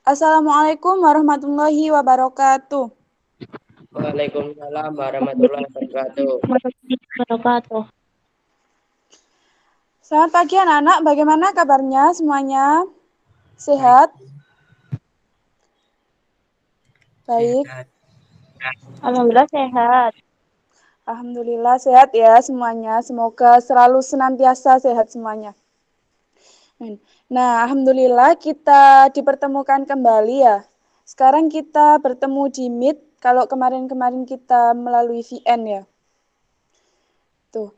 Assalamualaikum warahmatullahi wabarakatuh. Waalaikumsalam warahmatullahi wabarakatuh. Warahmatullahi wabarakatuh. Selamat pagi anak-anak, bagaimana kabarnya semuanya? Baik, Sehat? Baik, sehat. Alhamdulillah sehat. Alhamdulillah sehat ya semuanya. Semoga selalu senantiasa sehat semuanya. Nah, Alhamdulillah kita dipertemukan kembali ya. Sekarang kita bertemu di Meet, kalau kemarin-kemarin kita melalui VN ya. Tuh.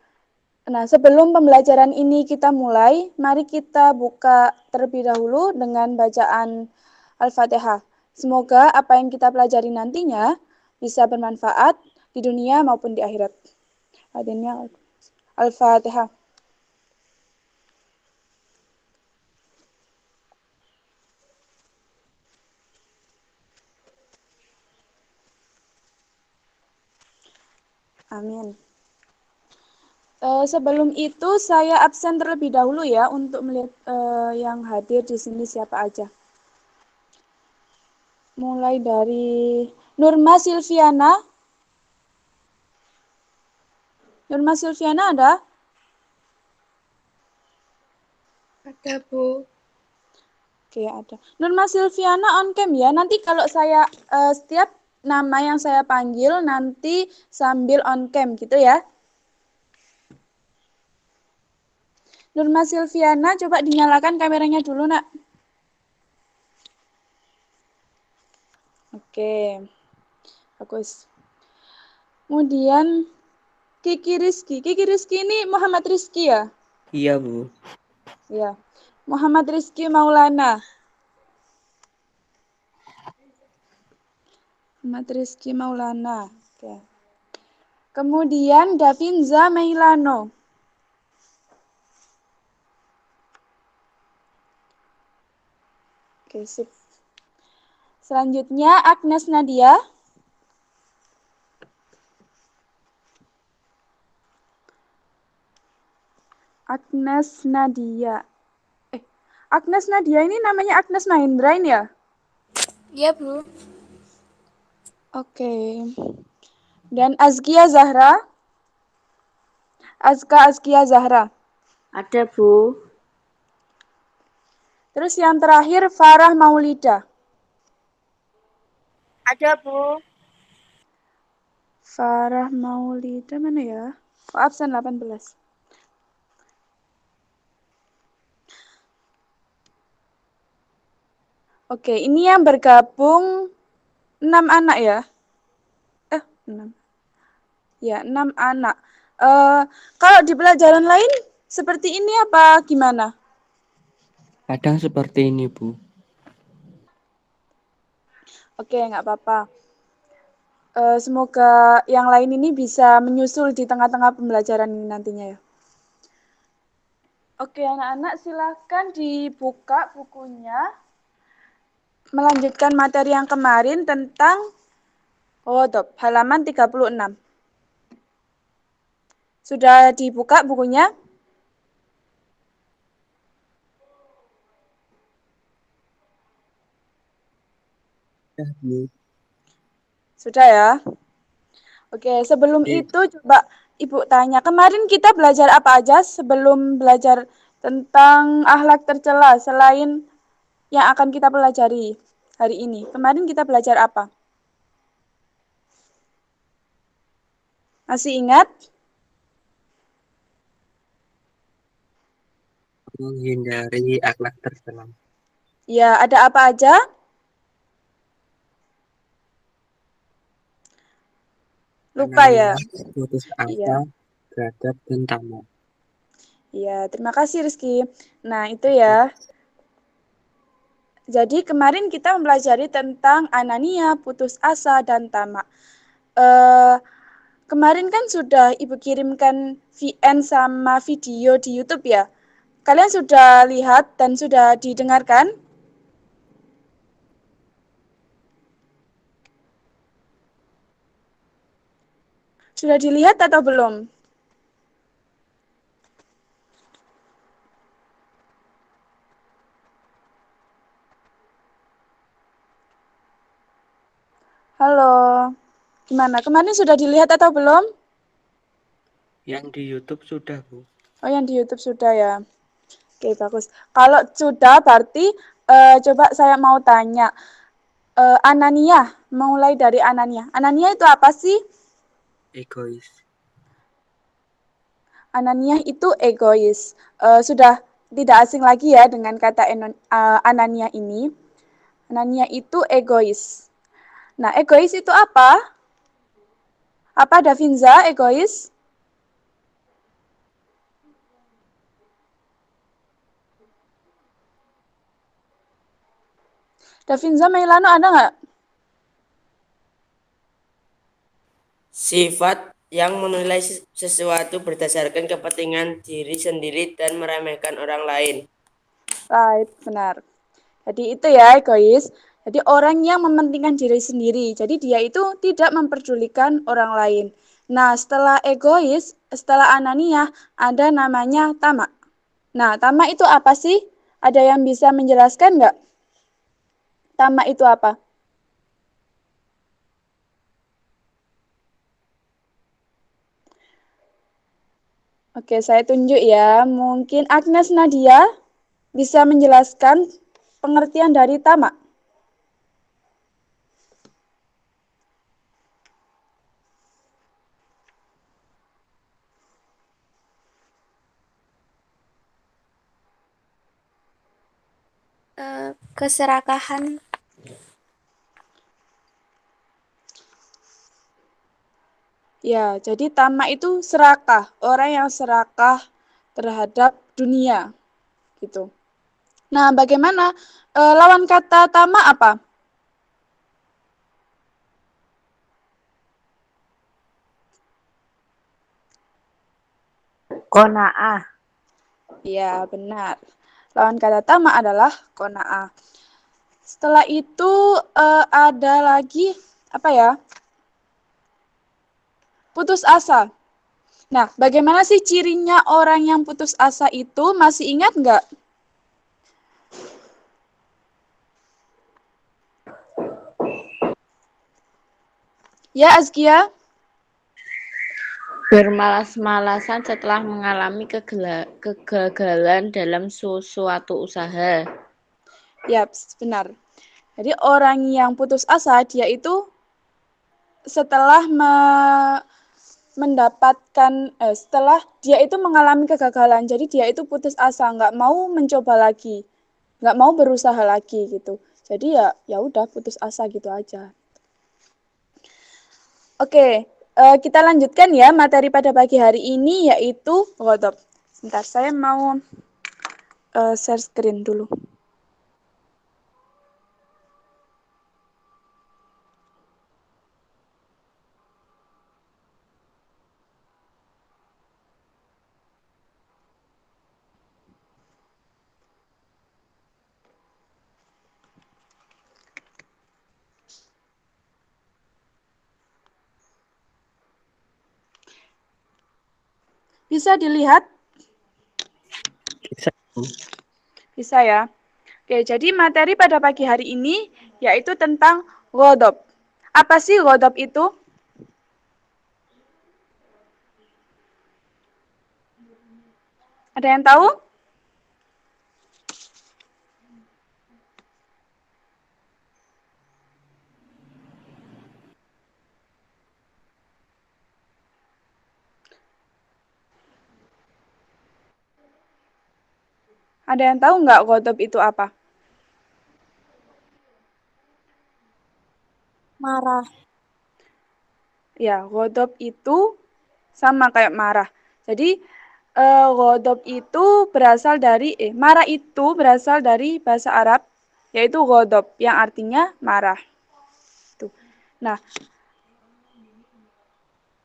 Nah, sebelum pembelajaran ini kita mulai, mari kita buka terlebih dahulu dengan bacaan Al-Fatihah. Semoga apa yang kita pelajari nantinya bisa bermanfaat di dunia maupun di akhirat. Adanya Al-Fatihah. Amin. Sebelum itu saya absen terlebih dahulu ya untuk melihat yang hadir di sini siapa aja. Mulai dari Nurma Silviana. Nurma Silviana ada? Ada, Bu. Oke, ada. Nurma Silviana on cam ya. Nanti kalau saya setiap nama yang saya panggil nanti sambil on cam gitu ya. Nurma Silviana coba dinyalakan kameranya dulu, Nak. Oke. Bagus. Kemudian Kiki Rizky. Kiki Rizky ini Muhammad Rizky ya? Iya, Bu. Ya. Muhammad Rizky Maulana. Muhammad Rizky Maulana. Oke. Kemudian Davinza Meilano. Oke, sip. Selanjutnya Agnes Nadia. Agnes Nadia. Agnes Nadia ini namanya Agnes Mahendra ini ya? Iya, Bu. Oke. Dan Azkia Zahra. Azkia Zahra. Ada, Bu. Terus yang terakhir Farah Maulida. Ada, Bu. Farah Maulida mana ya? Oh, absen 18. Oke, ini yang bergabung 6 anak ya? 6. Ya, 6 anak. Kalau di pelajaran lain seperti ini apa gimana? Kadang seperti ini, Bu. Oke, nggak apa-apa. Semoga yang lain ini bisa menyusul di tengah-tengah pembelajaran ini nantinya ya. Oke, anak-anak silahkan dibuka bukunya. Melanjutkan materi yang kemarin tentang halaman 36. Sudah dibuka bukunya? Ya, Bu. Sudah ya? Oke, sebelum Oke. itu coba Ibu tanya, kemarin kita belajar apa aja sebelum belajar tentang akhlak tercela selain yang akan kita pelajari hari ini? Kemarin kita belajar apa? Masih ingat? Menghindari akhlak tercela. Ya, ada apa aja? Lupa ya? Anania, putus asa, Iya. beradab, dan tamak. Iya, terima kasih Rizky. Nah, itu ya. Jadi kemarin kita mempelajari tentang anania, putus asa, dan tamak. Eh, Kemarin kan sudah Ibu kirimkan VN sama video di YouTube ya. Kalian sudah lihat dan sudah didengarkan? Sudah dilihat atau belum? Halo. Gimana? Kemarin sudah dilihat atau belum? Yang di YouTube sudah, Bu. Oh, yang di YouTube sudah ya. Oke, bagus. Kalau sudah berarti coba saya mau tanya. Anania, mulai dari Anania. Anania itu apa sih? Egois. Anania itu egois. Sudah tidak asing lagi ya dengan kata Anania ini. Anania itu egois. Nah, egois itu apa? Apa Davinza egois? Davinza Mailano ada nggak? Sifat yang menilai sesuatu berdasarkan kepentingan diri sendiri dan meremehkan orang lain. Right, benar. Jadi itu ya egois. Jadi orang yang mementingkan diri sendiri. Jadi dia itu tidak memperdulikan orang lain. Nah, setelah egois, setelah Anania, ada namanya tamak. Nah, tamak itu apa sih? Ada yang bisa menjelaskan nggak? Tamak itu apa? Oke, saya tunjuk ya. Mungkin Agnes Nadia bisa menjelaskan pengertian dari tamak. Keserakahan. Ya, jadi tamak itu serakah. Orang yang serakah terhadap dunia. Gitu. Nah, bagaimana lawan kata tamak apa? Qanaah. Ya, benar. Lawan kata tamak adalah qanaah. Setelah itu ada lagi apa ya? Putus asa. Nah, bagaimana sih cirinya orang yang putus asa itu? Masih ingat nggak? Ya, Azkia? Bermalas-malasan setelah mengalami kegagalan dalam suatu usaha. Ya, benar. Jadi orang yang putus asa, dia itu setelah setelah dia itu mengalami kegagalan, jadi dia itu putus asa, nggak mau mencoba lagi, nggak mau berusaha lagi gitu. Jadi ya udah putus asa gitu aja. Oke, kita lanjutkan ya materi pada pagi hari ini yaitu ghadab. Sebentar, saya mau share screen dulu. Bisa dilihat? Bisa, Bu. Bisa ya. Oke, jadi materi pada pagi hari ini yaitu tentang ghadab. Apa sih ghadab itu? Ada yang tahu? Ada yang tahu nggak ghadab itu apa? Marah. Ya, ghadab itu sama kayak marah. Jadi, ghadab itu berasal dari, marah itu berasal dari bahasa Arab, yaitu ghadab, yang artinya marah. Tuh. Nah,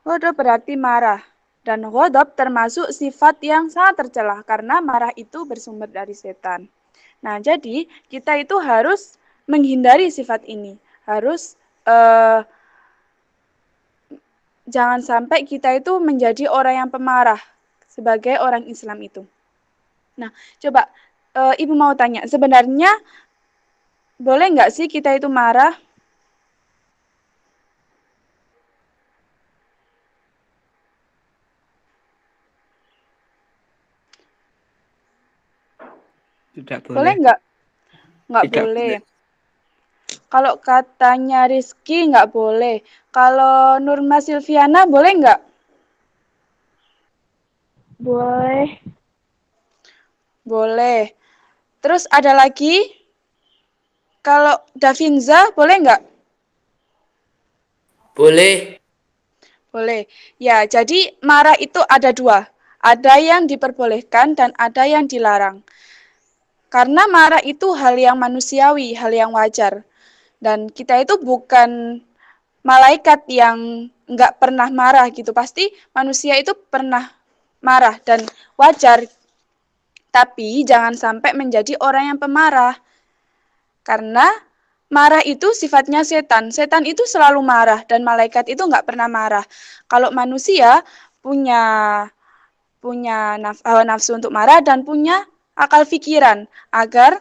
ghadab berarti marah. Dan ghadab termasuk sifat yang sangat tercela, karena marah itu bersumber dari setan. Nah, jadi kita itu harus menghindari sifat ini. Harus jangan sampai kita itu menjadi orang yang pemarah sebagai orang Islam itu. Nah, coba Ibu mau tanya, sebenarnya boleh nggak sih kita itu marah? Tidak Boleh boleh. nggak? Nggak Tidak boleh. boleh. Kalau katanya Rizky nggak boleh. Kalau Nurma Silviana boleh nggak? Boleh. Boleh. Terus ada lagi? Kalau Davinza boleh nggak? Boleh. Boleh. Ya, jadi marah itu ada dua. Ada yang diperbolehkan dan ada yang dilarang. Karena marah itu hal yang manusiawi, hal yang wajar. Dan kita itu bukan malaikat yang nggak pernah marah gitu. Pasti manusia itu pernah marah dan wajar. Tapi jangan sampai menjadi orang yang pemarah. Karena marah itu sifatnya setan. Setan itu selalu marah dan malaikat itu nggak pernah marah. Kalau manusia punya hawa nafsu untuk marah dan punya akal pikiran agar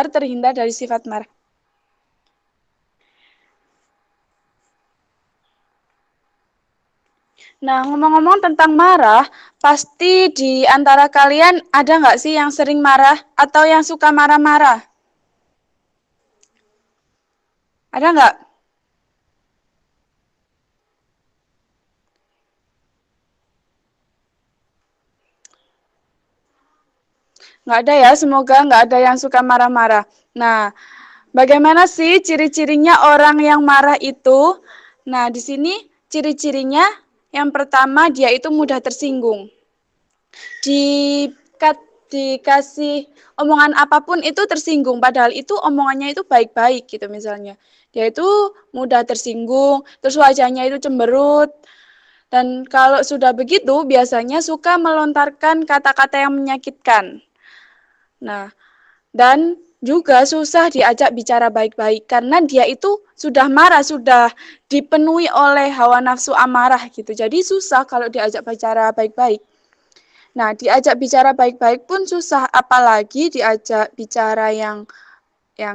terhindar dari sifat marah. Nah, ngomong-ngomong tentang marah, pasti di antara kalian ada nggak sih yang sering marah atau yang suka marah-marah? Ada nggak? Nggak ada ya, semoga nggak ada yang suka marah-marah. Nah, bagaimana sih ciri-cirinya orang yang marah itu? Nah, di sini ciri-cirinya yang pertama dia itu mudah tersinggung. Dikasih omongan apapun itu tersinggung, padahal itu omongannya itu baik-baik gitu misalnya. Dia itu mudah tersinggung, terus wajahnya itu cemberut. Dan kalau sudah begitu biasanya suka melontarkan kata-kata yang menyakitkan. Nah, dan juga susah diajak bicara baik-baik karena dia itu sudah marah, sudah dipenuhi oleh hawa nafsu amarah gitu. Jadi susah kalau diajak bicara baik-baik. Nah, diajak bicara baik-baik pun susah, apalagi diajak bicara yang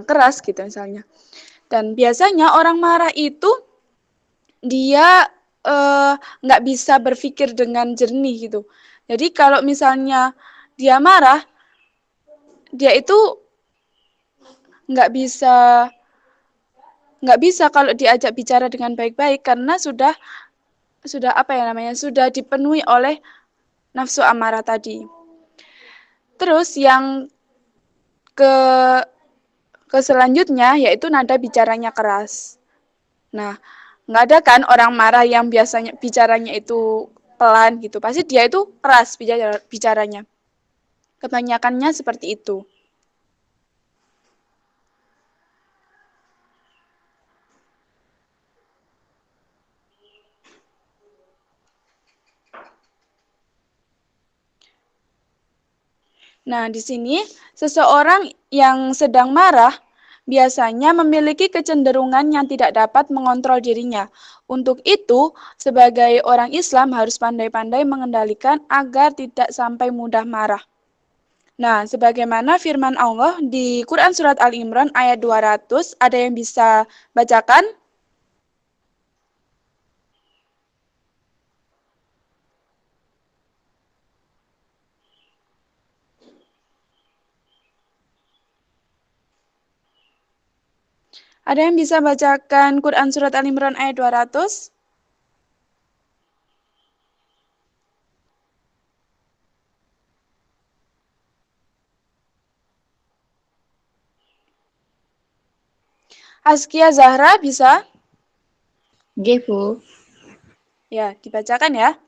keras gitu misalnya. Dan biasanya orang marah itu dia nggak bisa berpikir dengan jernih gitu. Jadi kalau misalnya dia marah, dia itu nggak bisa kalau diajak bicara dengan baik-baik karena sudah apa ya namanya, sudah dipenuhi oleh nafsu amarah tadi. Terus yang ke selanjutnya yaitu nada bicaranya keras. Nah, nggak ada kan orang marah yang biasanya bicaranya itu pelan gitu. Pasti dia itu keras bicaranya. Kebanyakannya seperti itu. Nah, di sini seseorang yang sedang marah biasanya memiliki kecenderungan yang tidak dapat mengontrol dirinya. Untuk itu, sebagai orang Islam harus pandai-pandai mengendalikan agar tidak sampai mudah marah. Nah, sebagaimana firman Allah di Quran Surat Al-Imran ayat 200, ada yang bisa bacakan? Ada yang bisa bacakan Quran Surat Al-Imran ayat 200? Askia Zahra bisa? Nggih, Bu. Ya, dibacakan ya.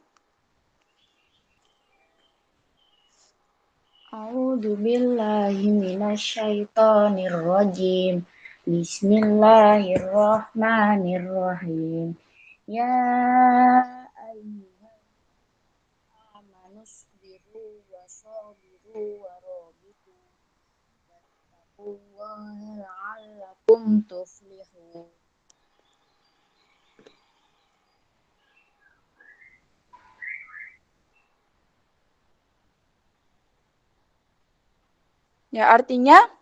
A'udzu billahi minasyaitonir rajim. Bismillahirrahmanirrahim. Ya ayyuhal amanu sabiru wa sabiru wa rabitu wattaqullaha la'allakum tuflihun. Ya, artinya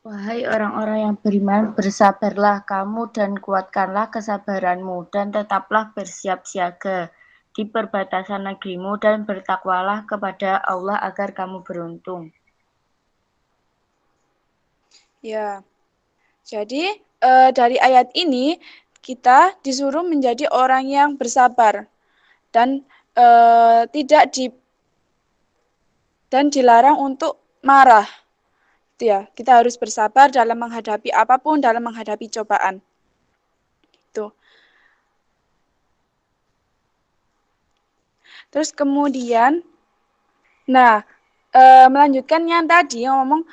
Wahai orang-orang yang beriman, bersabarlah kamu dan kuatkanlah kesabaranmu, dan tetaplah bersiap siaga di perbatasan negerimu, dan bertakwalah kepada Allah agar kamu beruntung. Ya, jadi dari ayat ini kita disuruh menjadi orang yang bersabar dan tidak dan dilarang untuk marah. Itu ya, kita harus bersabar dalam menghadapi apapun, dalam menghadapi cobaan. Itu. Terus kemudian, nah, melanjutkan yang tadi ngomong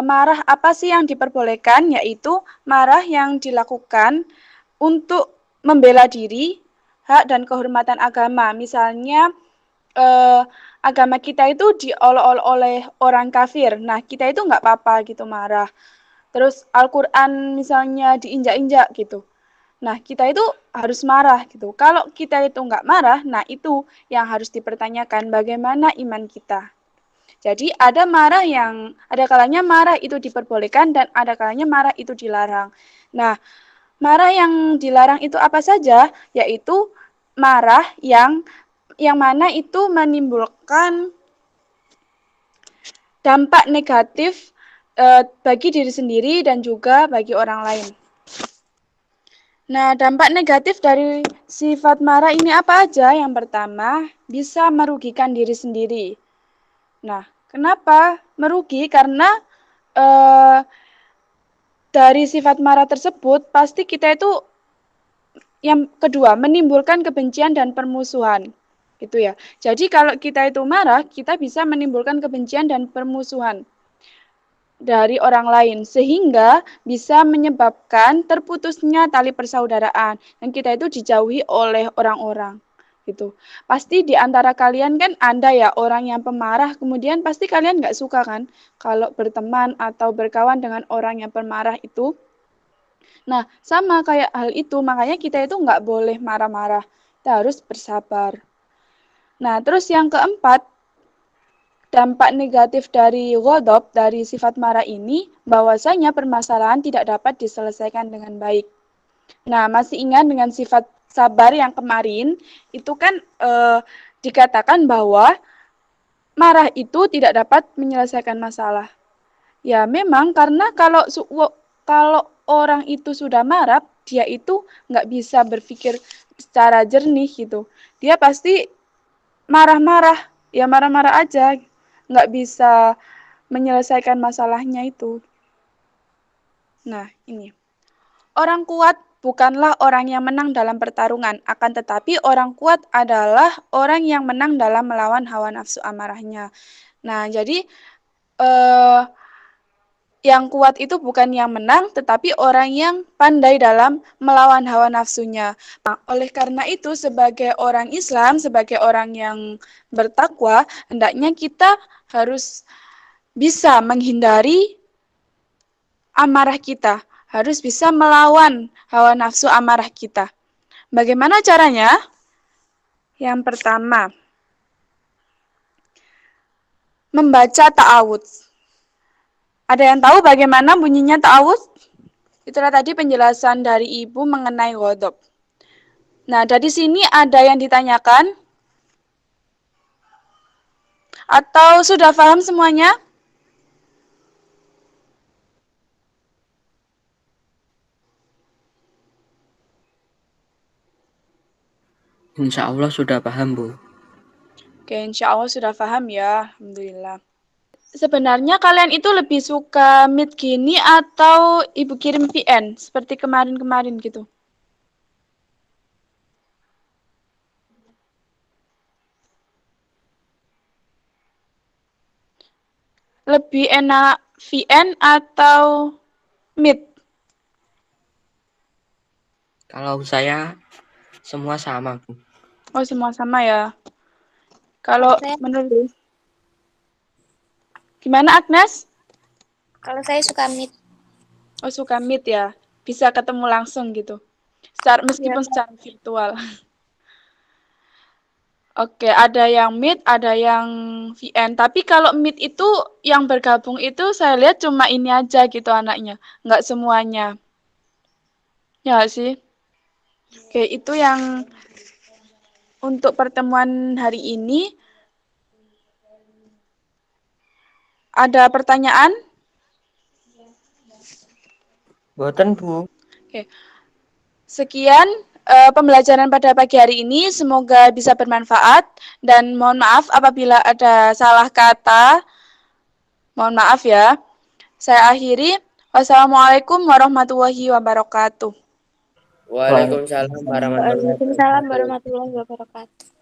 marah apa sih yang diperbolehkan, yaitu marah yang dilakukan untuk membela diri, hak dan kehormatan agama. Misalnya agama kita itu diolok-olok oleh orang kafir. Nah, kita itu nggak apa-apa gitu marah. Terus Al-Quran misalnya diinjak-injak gitu. Nah, kita itu harus marah gitu. Kalau kita itu nggak marah, nah itu yang harus dipertanyakan bagaimana iman kita. Jadi ada kalanya marah itu diperbolehkan dan ada kalanya marah itu dilarang. Nah, marah yang dilarang itu apa saja? Yaitu marah yang mana itu menimbulkan dampak negatif bagi diri sendiri dan juga bagi orang lain. Nah, dampak negatif dari sifat marah ini apa aja? Yang pertama, bisa merugikan diri sendiri. Nah, kenapa merugi? Karena dari sifat marah tersebut, pasti kita itu yang kedua, menimbulkan kebencian dan permusuhan. Gitu ya. Jadi kalau kita itu marah, kita bisa menimbulkan kebencian dan permusuhan dari orang lain, sehingga bisa menyebabkan terputusnya tali persaudaraan dan kita itu dijauhi oleh orang-orang gitu. Pasti di antara kalian kan ada ya orang yang pemarah, kemudian pasti kalian nggak suka kan kalau berteman atau berkawan dengan orang yang pemarah itu. Nah, sama kayak hal itu, makanya kita itu nggak boleh marah-marah, kita harus bersabar. Nah, terus yang keempat, dampak negatif dari ghadab, dari sifat marah ini, bahwasanya permasalahan tidak dapat diselesaikan dengan baik. Nah, masih ingat dengan sifat sabar yang kemarin, itu kan dikatakan bahwa marah itu tidak dapat menyelesaikan masalah. Ya, memang karena kalau orang itu sudah marah, dia itu nggak bisa berpikir secara jernih gitu. Dia pasti marah-marah, ya marah-marah aja, nggak bisa menyelesaikan masalahnya itu. Nah, ini. Orang kuat bukanlah orang yang menang dalam pertarungan, akan tetapi orang kuat adalah orang yang menang dalam melawan hawa nafsu amarahnya. Nah, jadi yang kuat itu bukan yang menang, tetapi orang yang pandai dalam melawan hawa nafsunya. Nah, oleh karena itu, sebagai orang Islam, sebagai orang yang bertakwa, hendaknya kita harus bisa menghindari amarah kita, harus bisa melawan hawa nafsu amarah kita. Bagaimana caranya? Yang pertama, membaca ta'awudz. Ada yang tahu bagaimana bunyinya ta'awudz? Itulah tadi penjelasan dari Ibu mengenai ghadab. Nah, dari sini ada yang ditanyakan? Atau sudah paham semuanya? Insya Allah sudah paham, Bu. Oke, insya Allah sudah paham ya. Alhamdulillah. Sebenarnya kalian itu lebih suka Meet gini atau Ibu kirim VN seperti kemarin-kemarin gitu? Lebih enak VN atau Meet? Kalau saya semua sama, Bu. Oh, semua sama ya. Kalau Saya- menurut gimana Agnes? Kalau saya suka Meet. Oh, suka Meet ya. Bisa ketemu langsung gitu. Meskipun secara virtual. Oke, ada yang Meet, ada yang VN. Tapi kalau Meet itu yang bergabung itu saya lihat cuma ini aja gitu anaknya, nggak semuanya. Ya nggak sih? Oke, itu yang untuk pertemuan hari ini. Ada pertanyaan? Boten, Bu. Oke. Sekian pembelajaran pada pagi hari ini. Semoga bisa bermanfaat. Dan mohon maaf apabila ada salah kata. Mohon maaf ya. Saya akhiri. Wassalamualaikum warahmatullahi wabarakatuh. Waalaikumsalam warahmatullahi Waalaikumsalam wabarakatuh. warahmatullahi wabarakatuh.